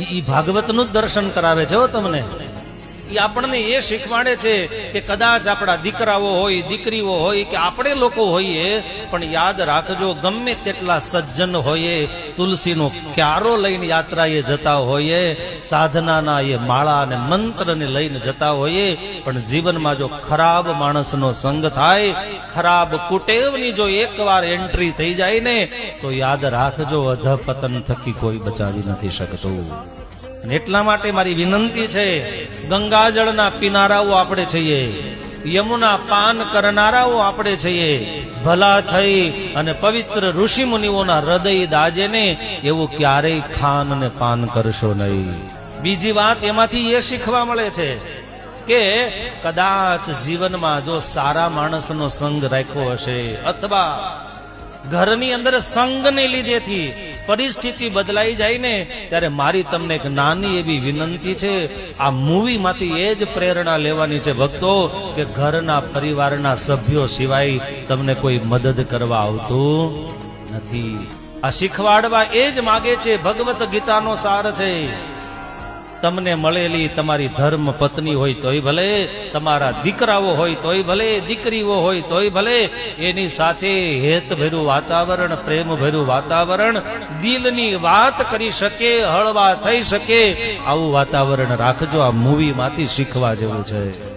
ઈ ભાગવતનું જ દર્શન કરાવે છે હો તમને. ઈ આપણને એ શીખવાડે છે કે કદાચ આપણા દીકરાઓ હોય, દીકરીઓ હોય કે આપણે લોકો હોઈએ, પણ યાદ રાખજો ગમે તેટલા સજ્જન હોઈએ, તુલસીનો ક્યારો લઈને યાત્રાએ જતા હોઈએ, સાધનાના એ માળા અને મંત્રને લઈને જતા હોઈએ, પણ જીવનમાં જો ખરાબ માણસનો સંગ થાય, ખરાબ કુટેવની જો એકવાર એન્ટ્રી થઈ જાય ને, તો યાદ રાખજો અધપતન થકી કોઈ બચાવી નથી શકતું. એટલા માટે મારી વિનંતી છે, ગંગાજળના પીનારાઓ આપણે છીએ, યમુના પાન કરનારાઓ આપણે છીએ. ભલા થઈ અને પવિત્ર ઋષિ મુનિઓના હૃદય દાજે ને એવું ક્યારેય ખાન અને પાન કરશો નહીં. બીજી વાત એમાંથી એ શીખવા મળે છે કે કદાચ જીવનમાં જો સારા માણસનો સંગ રાખ્યો હશે, અથવા ઘરની અંદર સંગને લીધેથી પરિસ્થિતિ બદલાઈ જાય ને, ત્યારે મારી તમને એક નાની એવી વિનંતી છે, આ મૂવી માંથી એ જ પ્રેરણા લેવાની છે ભક્તો, કે ઘરના પરિવારના સભ્યો સિવાય તમને કોઈ મદદ કરવા આવતું નથી. આ શીખવાડવા એ જ માગે છે. ભગવત ગીતાનો સાર છે. તમને મળેલી તમારી ધર્મ પત્ની હોય તોય ભલે, તમારા દીકરાઓ હોય તોય ભલે, દીકરીઓ હોય તોય ભલે, એની સાથે હેતભર્યું વાતાવરણ, પ્રેમભર્યું વાતાવરણ, દિલની વાત કરી શકે, હળવા થઈ શકે, આવું વાતાવરણ રાખજો. આ મૂવી માંથી શીખવા જેવું છે.